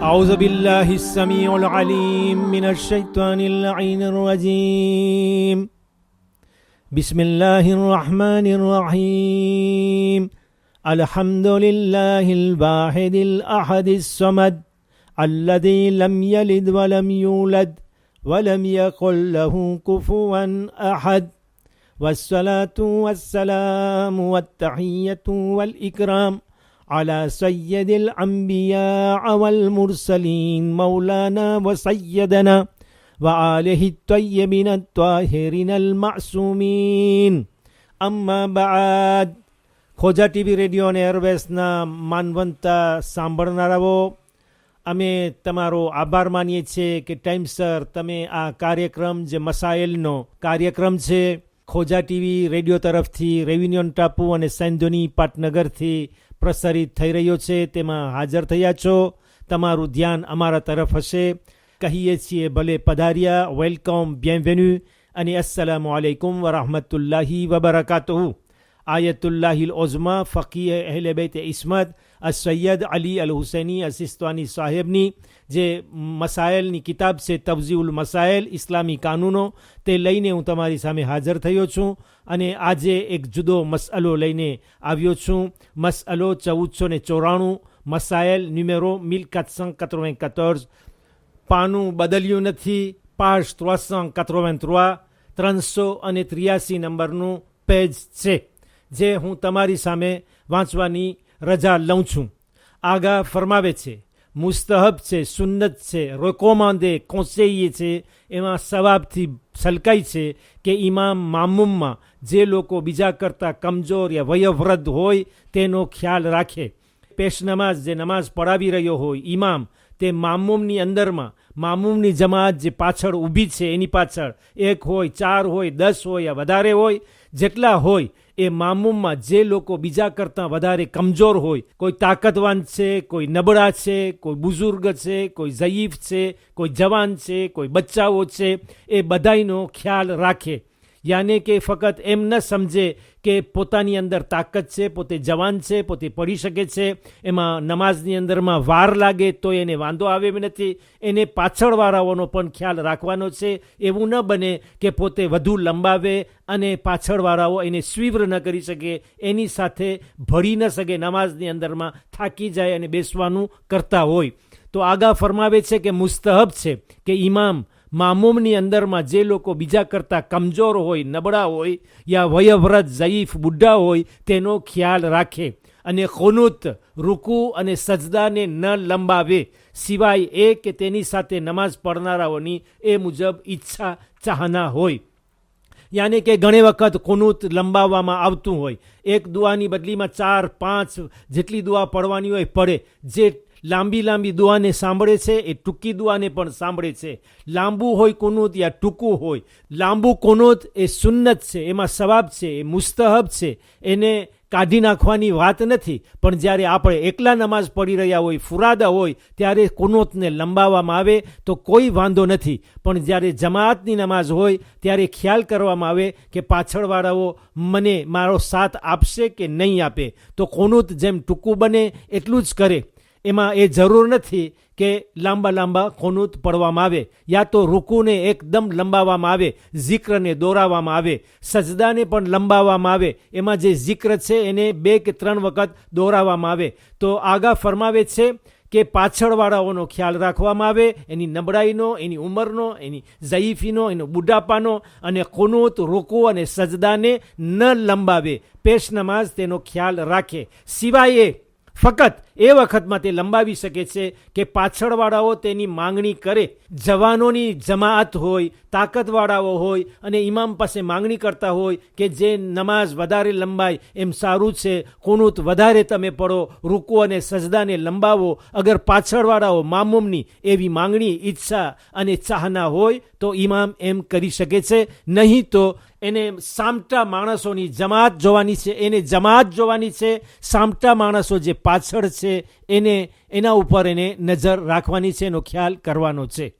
أعوذ بالله السميع العليم من الشيطان اللعين الرجيم بسم الله الرحمن الرحيم الحمد لله الواحد الأحد الصمد الذي لم يلد ولم يولد ولم يكن له كفوا أحد والصلاة والسلام والتحية والإكرام على سيد الأنبياء والمرسلين مولانا وسيدنا وآله الطيبين الطاهرين المعصومين أما بعد ખોજા TV radio અને એરવેસના માનવંતા સાંભળનારાઓ, અમે તમારો આભાર માનીએ છીએ કે ટાઈમસર તમે આ કાર્યક્રમ જે મસાઇલનો કાર્યક્રમ છે ખોજા ટીવી રેડિયો તરફથી રેવિન્યુન ટાપુ અને સેન્ધોની પાટનગરથી પ્રસારિત થઈ રહ્યો છે તેમાં હાજર થયા છો. તમારું ધ્યાન અમારા તરફ હશે. કહીએ છીએ ભલે પધાર્યા, વેલકમ, બિએનવેન્યુ અને અસ્સલામુ અલૈકુમ વરહમતુલ્લાહી વબરકાતુહુ. આયતુલ્લાહિલ ઓઝમા ફકીહ અહલે બેત ઇસ્મત સૈયદ અલી અલ હુસૈની અસિસ્તાની સાહેબની જે મસાઇલની કિતાબ છે તવઝીઉલ મસાઇલ ઇસ્લામી કાનૂનો, તે લઈને હું તમારી સામે હાજર થયો છું અને આજે એક જુદો મસઅલો લઈને આવ્યો છું. મસઅલો 1494, મસાઇલ ન્યુમેરો 1494. પાનું બદલ્યું નથી. પાશ 383 383 નંબરનું પેજ છે જે હું તમારી સામે વાંચવાની રજા લઉં છું. આગા ફરમાવે છે, મુસ્તહબ છે, સુન્નત છે, રેકોમાંદે કોસેઈએ છે, એમાં સવાબથી સલકાય છે કે ઇમામ મામૂમમાં જે લોકો બીજા કરતાં કમજોર યા વયોવૃદ્ધ હોય તેનો ખ્યાલ રાખે. પેશ નમાઝ જે નમાઝ પઢાવી રહ્યો હોય ઇમામ, તે મામૂમની અંદરમાં મામૂમની જમાત જે પાછળ ઊભી છે એની પાછળ 1 હોય, 4 હોય, 10 હોય યા વધારે હોય, જેટલા હોય એ મામૂમમાં જે લોકો બીજા કરતાં વધારે કમજોર હોય, કોઈ તાકતવાન છે, કોઈ નબળા છે, કોઈ બુઝુર્ગ છે, કોઈ ઝયીફ છે, કોઈ જવાન છે, કોઈ બચ્ચાઓ છે, એ બધાયનો ખ્યાલ રાખે. યાને કે ફક્ત એમ ન સમજે કે પોતાની અંદર તાકાત છે, પોતે જવાન છે, પોતે પઢી શકે છે, એમાં નમાઝની અંદરમાં વાર લાગે તો એને વાંધો આવે નથી. એને પાછળવાળાઓનો પણ ખ્યાલ રાખવાનો છે. એવું ન બને કે પોતે વધુ લંબાવે અને પાછળવાળાઓ એને સ્વીવ્ર ન કરી શકે, એની સાથે ભળી ન શકે, નમાઝની અંદરમાં થાકી જાય અને બેસવાનું કરતા હોય. તો આગા ફરમાવે છે કે મુસ્તહબ છે કે ઇમામ મામૂમની અંદરમાં જે લોકો બીજા કરતાં કમજોર હોય, નબળા હોય યા વયવૃદ્ધ ઝયીફ બુઢા હોય તેનો ખ્યાલ રાખે અને કુનૂત, રૂકુ અને સજદાને ન લંબાવે, સિવાય એ કે તેની સાથે નમાઝ પઢનારાઓની એ મુજબ ઈચ્છા ચાહના હોય. યાને કે ઘણી વખત કુનૂત લંબાવવામાં આવતું હોય, એક દુઆની બદલીમાં 4-5 જેટલી દુઆ પડવાની હોય પડે. જે લાંબી દુઆને સાંભળે છે એ ટૂંકી દુઆને પણ સાંભળે છે. લાંબુ હોય કુનૂત યા ટૂંકું હોય, લાંબુ કુનૂત એ સુન્નત છે, એમાં સવાબ છે, એ મુસ્તહબ છે, એને કાઢી નાખવાની વાત નથી. પણ જ્યારે આપણે એકલા નમાઝ પઢી રહ્યા હોય, ફુરાદા હોય, ત્યારે કુનૂતને લંબાવવામાં આવે તો કોઈ વાંધો નથી. પણ જ્યારે જમાતની નમાઝ હોય ત્યારે ખ્યાલ કરવામાં આવે કે પાછળવાળાઓ મને મારો સાથ આપશે કે નહીં આપે, તો કુનૂત જેમ ટૂંકું બને એટલું જ કરે. એમાં એ જરૂર નથી કે લાંબા કુનૂત પડવામાં આવે, યા તો રૂકુને એકદમ લંબાવવામાં આવે, zikરને દોરાવવામાં આવે, સજદાને પણ લંબાવવામાં આવે, એમાં જે zikર છે એને 2 કે 3 વખત દોરાવવામાં આવે. તો આગા ફરમાવે છે કે પાછળવાળાઓનો ખ્યાલ રાખવામાં આવે, એની નબળાઈનો, એની ઉંમરનો, એની ઝયીફીનો, એનો બુઢાપાનો, અને કુનૂત, રૂકુ અને સજદાને ન લંબાવે. પેશ નમાઝ તેનો ખ્યાલ રાખે. સિવાય ફક્ત એ વખતમાં તે લંબાવી શકે છે કે પાછળવાળાઓ તેની માંગણી કરે. જવાનોની જમાત હોય, તાકતવાળાઓ હોય અને ઇમામ પાસે માંગણી કરતા હોય કે જે નમાઝ વધારે લંબાય એમ સારું છે, કુનૂત વધારે તમે પડો, રૂકુ અને સજદાને લંબાવો. અગર પાછળવાળાઓ મામૂમની એવી માંગણી, ઈચ્છા અને ચાહના હોય તો ઇમામ એમ કરી શકે છે. નહીં તો એને સામટા માણસોની જમાત જોવાની છે, એને જમાત જોવાની છે. સામટા માણસો જે પાછળ છે એને એના ઉપર એને નજર રાખવાની છે, એનો ખ્યાલ કરવાનો છે.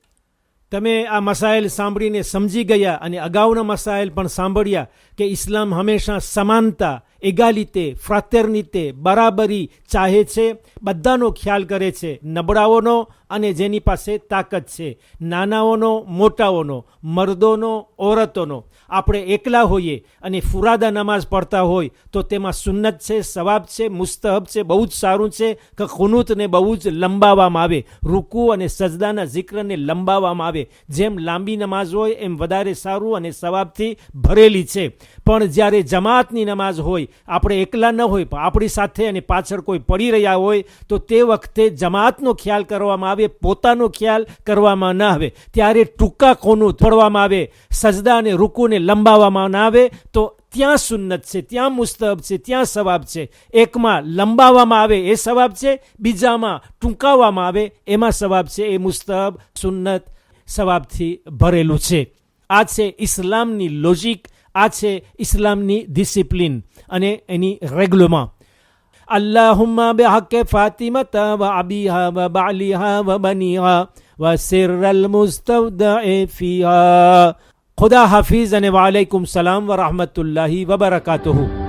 તમે આ મસાઇલ સાંભળીને સમજી ગયા અને અગાઉના મસાઇલ પણ સાંભળ્યા કે ઇસ્લામ હંમેશા સમાનતા, એગાલિતે, ફ્રાટર્નિતે, બરાબરી ચાહે છે, બધાનો ખ્યાલ કરે છે, નબળાઓનો અને જેની પાસે તાકાત છે, નાનાઓનો, મોટાઓનો, મર્દોનો, ઓરતોનો. આપણે એકલા હોઈએ અને ફુરાદા નમાઝ પડતા હોય તો તેમાં સુન્નત છે, સવાબ છે, મુસ્તહબ છે, બહુ જ સારું છે કે ખુનૂતને બહુ જ લંબાવવામાં આવે, રૂકુ અને સજદાના જિક્રને લંબાવવામાં આવે. જેમ લાંબી નમાઝ હોય એમ વધારે સારું અને સવાબથી ભરેલી છે. પણ જ્યારે જમાતની નમાઝ હોય, આપણે એકલા ન હોય પણ આપણી સાથે અને પાછળ કોઈ પડી રહ્યા હોય તો તે વખતે જમાતનો ખ્યાલ કરવામાં આવે, પોતાનો ખ્યાલ કરવામાં ન આવે. ત્યારે ટૂંકા કુનૂત પડવામાં આવે, સજદા અને રૂકુને લંબાવવામાં ના આવે તો ત્યાં સુન્નત છે, ત્યાં મુસ્તહબ છે, ત્યાં સવાબ છે. એકમાં લંબાવવામાં આવે એ સવાબ છે, બીજામાં ટૂંકાવવામાં આવે એમાં સવાબ છે. એ મુસ્તહબ, સુન્નત, સવાબથી ભરેલું છે. આ છે ઇસ્લામની લોજિક, આ છે ઇસ્લામની ડિસિપ્લિન અને એની રેગ્યુલમાં. અલ્લાહુમ્મા બિહક્કે ફાતિમતા વ અબીહા વ બાલિહા વ બનીહા વ સિરલ મુસ્તવદઅ ફીહા. ખુદા હાફિઝ અને વાલેકુમ સલામ વ રહમતુલ્લાહિ વ બરકાતુહુ.